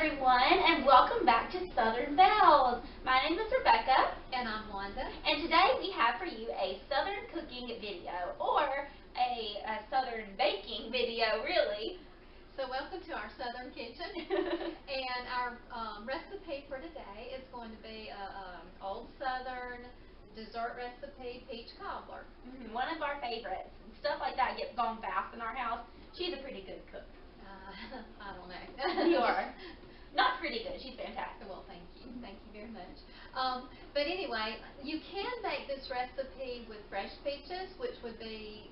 everyone, and welcome back to Southern Bells. My name is Rebecca. And I'm Wanda. And today we have for you a Southern cooking video, or a Southern baking video, really. So welcome to our Southern kitchen. And our recipe for today is going to be a old Southern dessert recipe, peach cobbler. One of our favorites. Stuff like that gets gone fast in our house. She's a pretty good cook. I don't know. You are. Not pretty good. She's fantastic. Well, thank you. Thank you very much. But anyway, you can make this recipe with fresh peaches, which would be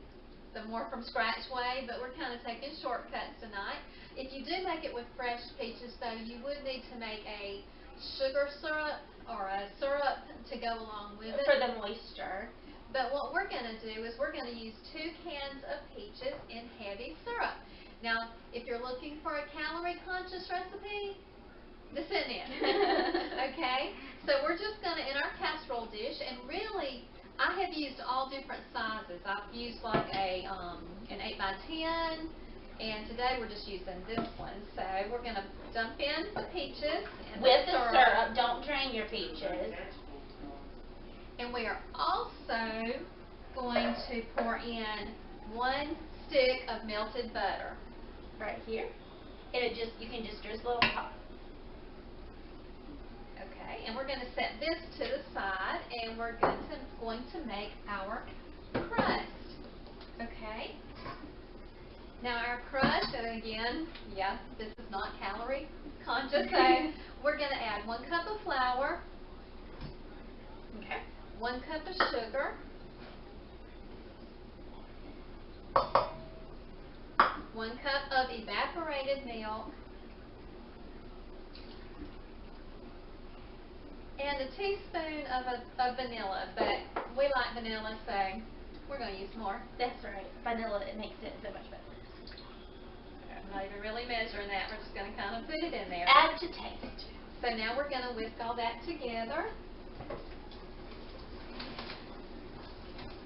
the more from scratch way, but we're kind of taking shortcuts tonight. If you do make it with fresh peaches, though, you would need to make a sugar syrup or a syrup to go along with it. For the moisture. But what we're going to do is we're going to use 2 cans of peaches in heavy syrup. Now, if you're looking for a calorie-conscious recipe, this isn't it. Okay? So we're just going to, in our casserole dish, and really, I have used all different sizes. I've used like an 8 by 10, and today we're just using this one. So we're going to dump in the peaches and with the syrup. Don't drain your peaches. And we are also going to pour in 1 stick of melted butter. Right here. And you can just drizzle it on top. Okay, and we're going to set this to the side, and we're going to make our crust. Okay. Now our crust, and again, yeah, this is not calorie conscious, so we're going to add 1 cup of flour. Okay. 1 cup of sugar. 1 cup of evaporated milk, and a teaspoon of vanilla, but we like vanilla, so we're going to use more. That's right. Vanilla, it makes it so much better. I'm not even really measuring that. We're just going to kind of put it in there. Add to taste. So now we're going to whisk all that together.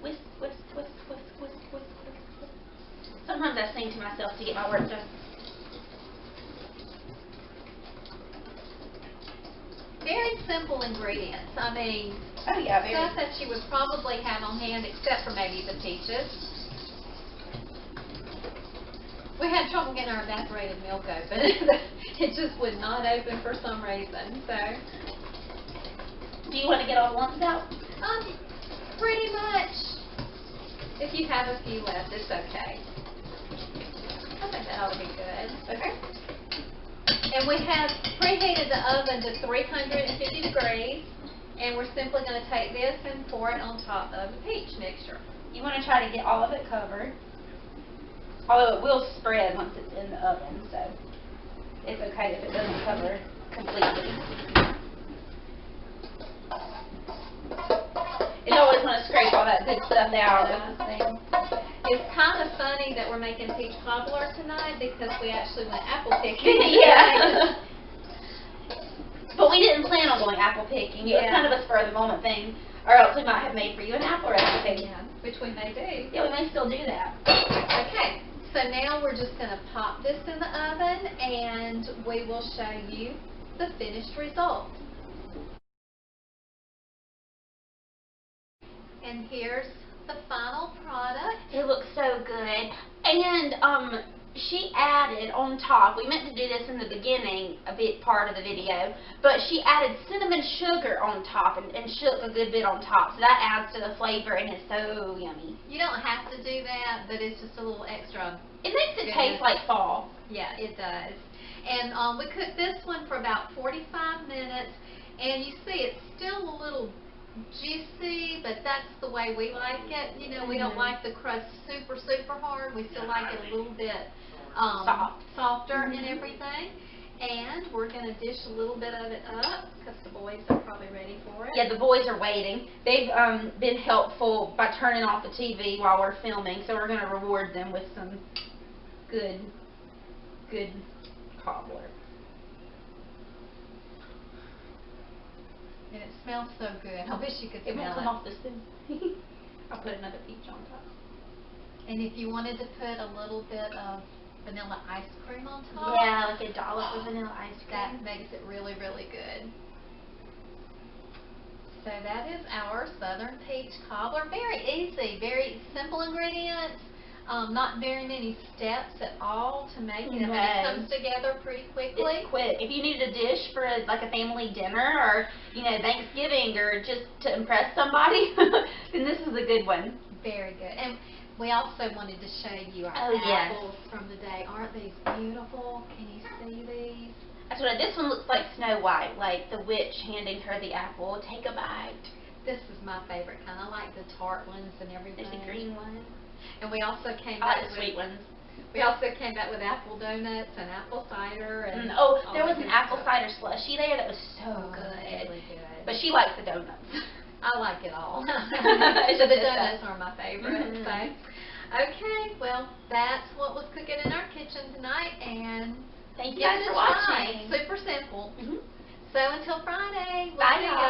Whisk, whisk, whisk, whisk, whisk, whisk, whisk. Sometimes I sing to myself to get my work done. Very simple ingredients. I mean, oh yeah, stuff that you would probably have on hand, except for maybe the peaches. We had trouble getting our evaporated milk open. It just would not open for some reason. So, do you want to get all the lumps out? Pretty much. If you have a few left, it's okay. I think that ought to be good. Okay. And we have preheated the oven to 350 degrees, and we're simply going to take this and pour it on top of the peach mixture. You want to try to get all of it covered, although it will spread once it's in the oven, so it's okay if it doesn't cover completely. You always want to scrape all that good stuff out with this thing. It's kind of funny that we're making peach cobbler tonight because we actually went apple picking. Yeah. But we didn't plan on going apple picking. It was kind of a spur of the moment thing, or else we might have made for you an apple recipe. Yeah, which we may do. Yeah, we may still do that. Okay, so now we're just going to pop this in the oven, and we will show you the finished result. And here's the final product. It looks so good. And she added on top, we meant to do this in the beginning, a bit part of the video, but she added cinnamon sugar on top and shook a good bit on top. So that adds to the flavor and it's so yummy. You don't have to do that, but it's just a little extra. It makes it taste like fall. Yeah, it does. And we cooked this one for about 45 minutes, and you see it's still a little juicy, but that's the way we like it. You know, we don't like the crust super, super hard. We still like it a little bit softer and everything. And we're going to dish a little bit of it up because the boys are probably ready for it. Yeah, the boys are waiting. They've been helpful by turning off the TV while we're filming, so we're going to reward them with some good cobbler. And it smells so good. I wish you could smell it. It won't come off the spoon. I'll put another peach on top. And if you wanted to put a little bit of vanilla ice cream on top. Yeah, like a dollop of vanilla ice cream. That makes it really, really good. So that is our Southern Peach Cobbler. Very easy, very simple ingredients. Not very many steps at all to make it. No. It comes together pretty quickly. It's quick. If you need a dish for like a family dinner or Thanksgiving or just to impress somebody, then this is a good one. Very good. And we also wanted to show you our apples from the day. Aren't these beautiful? Can you see these? That's what this one looks like Snow White, like the witch handing her the apple. Take a bite. This is my favorite kind. I like the tart ones and everything. There's a green one. And we also came I back like the sweet ones. We also came back with apple donuts and apple cider and there was an apple cider slushy there that was so good. Really good. But she likes the donuts. I like it all. It's So the just donuts are my favorite. So, okay, well, that's what was cooking in our kitchen tonight, and thank you guys for watching. Super simple. Mm-hmm. So until Friday, we'll Bye, see y'all.